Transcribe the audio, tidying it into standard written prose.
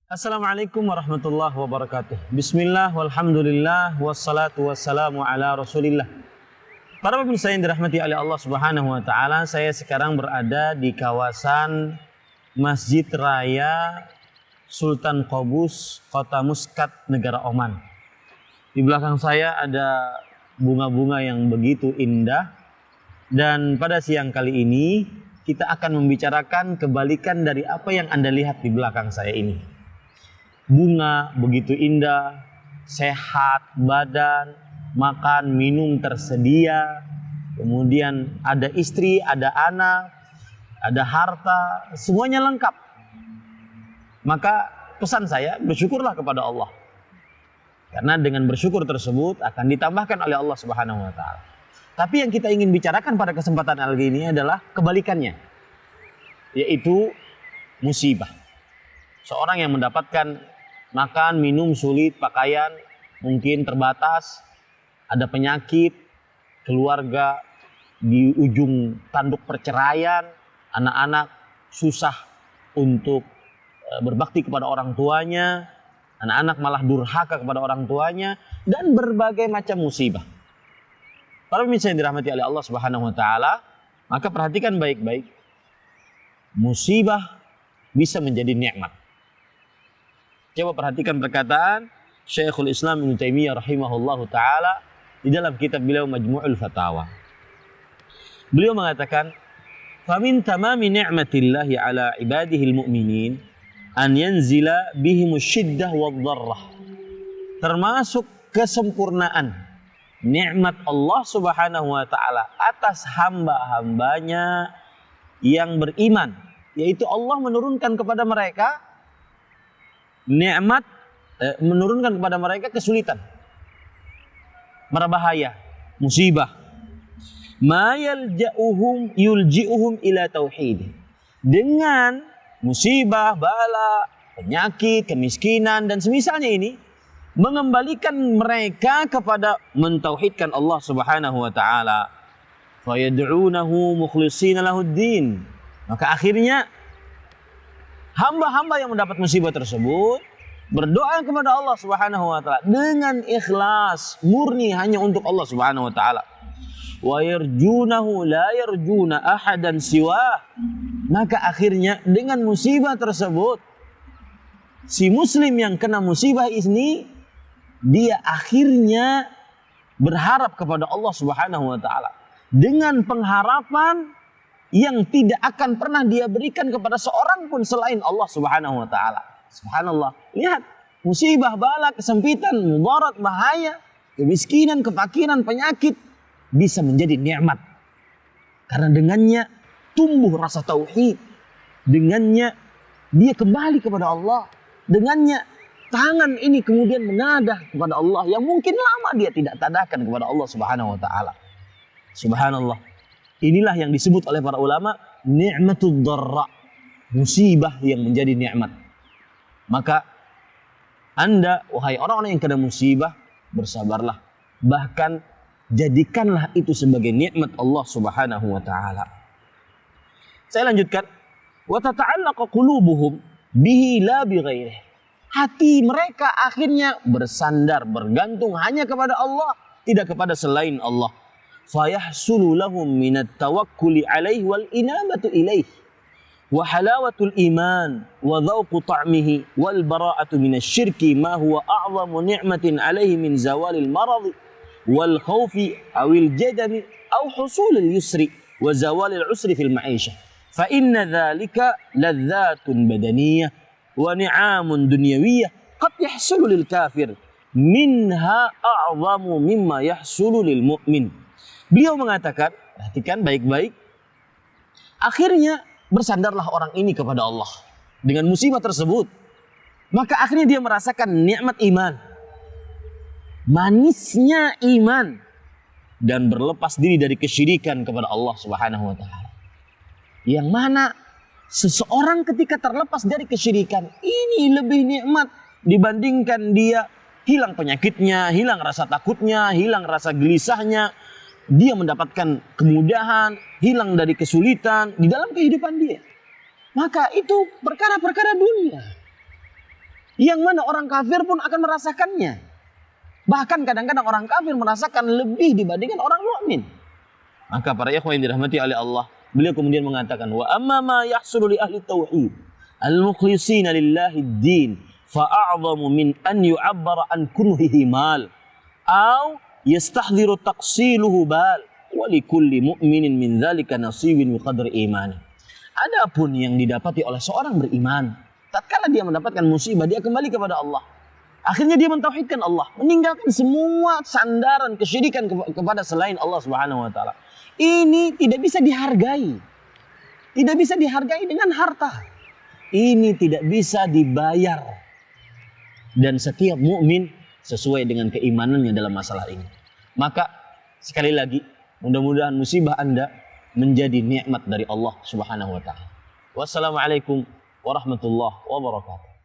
Assalamualaikum warahmatullahi wabarakatuh. Bismillah, walhamdulillah, wassalatu wassalamu ala rasulillah. Para pemirsa yang dirahmati oleh Allah subhanahu wa ta'ala, saya sekarang berada di kawasan Masjid Raya Sultan Qaboos, Kota Muscat, negara Oman. Di belakang saya ada bunga-bunga yang begitu indah. Dan pada siang kali ini, kita akan membicarakan kebalikan dari apa yang Anda lihat di belakang saya ini. Bunga begitu indah, sehat badan, makan, minum tersedia, kemudian ada istri, ada anak, ada harta, semuanya lengkap. Maka pesan saya, bersyukurlah kepada Allah. Karena dengan bersyukur tersebut akan ditambahkan oleh Allah Subhanahu wa taala. Tapi yang kita ingin bicarakan pada kesempatan kali ini adalah kebalikannya, yaitu musibah. Seorang yang mendapatkan makan, minum sulit, pakaian mungkin terbatas, ada penyakit, keluarga di ujung tanduk perceraian, anak-anak susah untuk berbakti kepada orang tuanya, anak-anak malah durhaka kepada orang tuanya, dan berbagai macam musibah. Para pemirsa yang dirahmati oleh Allah Subhanahu wa taala, maka perhatikan baik-baik. Musibah bisa menjadi nikmat. Coba perhatikan perkataan Syekhul Islam Ibnu Taimiyah rahimahullahu taala di dalam kitab beliau Majmu'ul Fatawa. Beliau mengatakan, "Fa min tamami ni'matillahi 'ala ibadihil mu'minin an yanzila bihimus syiddah wadh-dharrah." Termasuk kesempurnaan nikmat Allah Subhanahu wa taala atas hamba-hambanya yang beriman, yaitu Allah menurunkan kepada mereka nikmat, menurunkan kepada mereka kesulitan, berbahaya, musibah. Ma yulji'uhum ila tauhid. Dengan musibah, bala, penyakit, kemiskinan dan semisalnya ini mengembalikan mereka kepada mentauhidkan Allah Subhanahu wa taala. Fa yad'unahu mukhlishina lahuddin. Maka akhirnya hamba-hamba yang mendapat musibah tersebut berdoa kepada Allah Subhanahu wa taala dengan ikhlas, murni hanya untuk Allah Subhanahu wa taala. Wa yarjunahu la yarjuna ahadan siwa. Maka akhirnya dengan musibah tersebut, si muslim yang kena musibah ini, dia akhirnya berharap kepada Allah Subhanahu wa taala dengan pengharapan yang tidak akan pernah dia berikan kepada seorang pun selain Allah Subhanahu wa taala. Subhanallah. Lihat, musibah, bala, kesempitan, mudarat, bahaya, kemiskinan, kefakiran, penyakit bisa menjadi nikmat. Karena dengannya tumbuh rasa tauhid. Dengannya dia kembali kepada Allah. Dengannya tangan ini kemudian menadah kepada Allah yang mungkin lama dia tidak tadahkan kepada Allah Subhanahu wa taala. Subhanallah. Inilah yang disebut oleh para ulama ni'matud dharra, musibah yang menjadi nikmat. Maka Anda, wahai orang-orang yang kena musibah, bersabarlah. Bahkan jadikanlah itu sebagai nikmat Allah Subhanahu wa taala. Saya lanjutkan. Wa tata'allaqu qulubuhum bihi la bighairihi. Hati mereka akhirnya bersandar, bergantung hanya kepada Allah, tidak kepada selain Allah. Fayahsulu lahum minat tawakkuli alaihi wal inabatu ilaihi wa halawatul iman wa dhauqu ta'mihi wal bara'atu minasyirki ma huwa a'zamu ni'matin alaihi min zawalil maradi wal khawfi awil jadami aw husulil yusri wa zawalil usri fil ma'isha fa inna dhalika ladzatun badaniyah wa ni'amun dunyawiyah qad yahsulu lil kafir minha a'zamu mimma yahsulu lil mu'min. Beliau mengatakan, perhatikan baik-baik, akhirnya bersandarlah orang ini kepada Allah dengan musibah tersebut. Maka akhirnya dia merasakan nikmat iman, manisnya iman, dan berlepas diri dari kesyirikan kepada Allah Subhanahu wa taala. Yang mana seseorang ketika terlepas dari kesyirikan ini lebih nikmat dibandingkan dia hilang penyakitnya, hilang rasa takutnya, hilang rasa gelisahnya. Dia mendapatkan kemudahan, hilang dari kesulitan di dalam kehidupan dia. Maka itu perkara-perkara dunia. Yang mana orang kafir pun akan merasakannya. Bahkan kadang-kadang orang kafir merasakan lebih dibandingkan orang mukmin. Maka para ikhwan yang dirahmati oleh Allah, beliau kemudian mengatakan, wa amma ma yahsulu li ahli tauhid al-mukhlisina lillahi ad-din fa'a'zamu min an yu'abbara an kunhihi mal aw yastahdhiru taqsiluhu bal wa likulli mu'minin min dzalika nasibun bi qadri imani. Adapun yang didapati oleh seorang beriman, tatkala dia mendapatkan musibah, dia kembali kepada Allah. Akhirnya dia mentauhidkan Allah, meninggalkan semua sandaran kesyirikan kepada selain Allah Subhanahu wa taala. Ini tidak bisa dihargai. Tidak bisa dihargai dengan harta. Ini tidak bisa dibayar. Dan setiap mukmin sesuai dengan keimanannya dalam masalah ini. Maka sekali lagi, mudah-mudahan musibah Anda menjadi nikmat dari Allah Subhanahu wa taala. Wassalamualaikum warahmatullahi wabarakatuh.